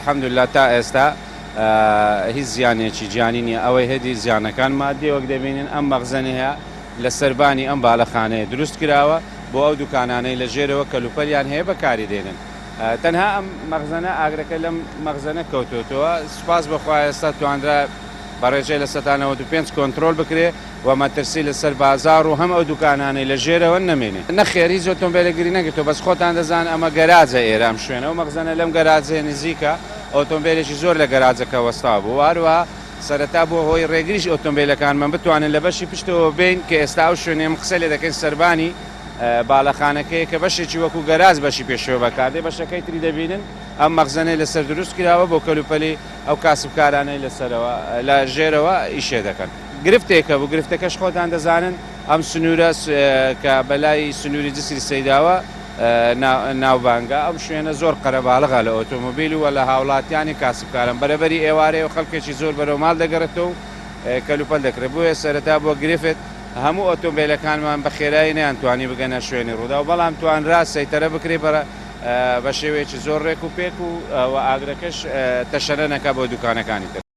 الحەمدوللا تا ئێستا هیچ زیانێکی گیانی نییە ئەوەی هێدی زیانەکان مادی وەک دەبینن ئەم مەخزنی هەیە لە سەربانی ئەم باڵەخانەیە دروست کراوە بۆ ئەو دوکانانەی لە ژێرەوە کەلوپەلیان هەیە بەکاری دێنن تەنها ئەم مەخزنە ئاگرەکە لەم مەخزنە کەوتوتەوە سوپاس بەخوا ئێستا توانرا بەڕێژەی لە 95 کۆنتترۆل بکرێ و مەترسی لەسەر بازار و هەم ئەو دوکانانەی لە ژێرەوە نەمێنێ نەخێری زۆر ئۆتۆمبیلەگیری نەگرێتەوە بەس خۆتان دەزان ئەمە گەراجە ئێرام شوێنەوە مەخزنە لەم گەراجێ نزیکە ئۆتۆمبیلێکی زۆر لە گەراجەکە وەستا بوو واروە سەرەتا بۆ هۆی ڕێگریش ئۆتۆمبیلەکانمان بتوانن لە بەشی پشتەوە بین کە ئێستا و شوێنێم قسە لێ دەکەین سەربانی باڵەخانەکەی کە بەشێکی وەکو گەراز بەشی پێشەوە بەکاردێ بەشەکەی تری دەبینن ئەم مەخزنەی لەسەر دروست کراوە بۆ کەلوپەلی ئەو کاسبکارانەی لەسەرەوە لە ژێرەوە ئیشێ دەکەن گرفتێکە بوو گرفتەکەش خۆتان دەزانن ئەم سنوورە کە بەلای سنووری جسری سەیداوە ناوبانگە ئەم شوێنە زۆر قەرەباڵغا لە ئۆتۆمۆبیل و لە هاوڵاتیانی کاسبکارن بەرەبەری ئێوارەیە و خەڵکێکی زۆر بەرەو ماڵ دەگەڕێتەوە و کەلوپەل دەکرێت بۆیە سەرەتا بۆ گرفت هەموو ئۆتۆمبیلەکانمان بە خێرایی نەیانتوانی بگەنە شوێنی ڕوودا و بەڵام توانرا سەیتەرە بکرێ بە شێوەیەکی زۆر ڕێک و پێک و ئاگرەکەش تەشەرە نەکە بۆ دوکانەکانی تر.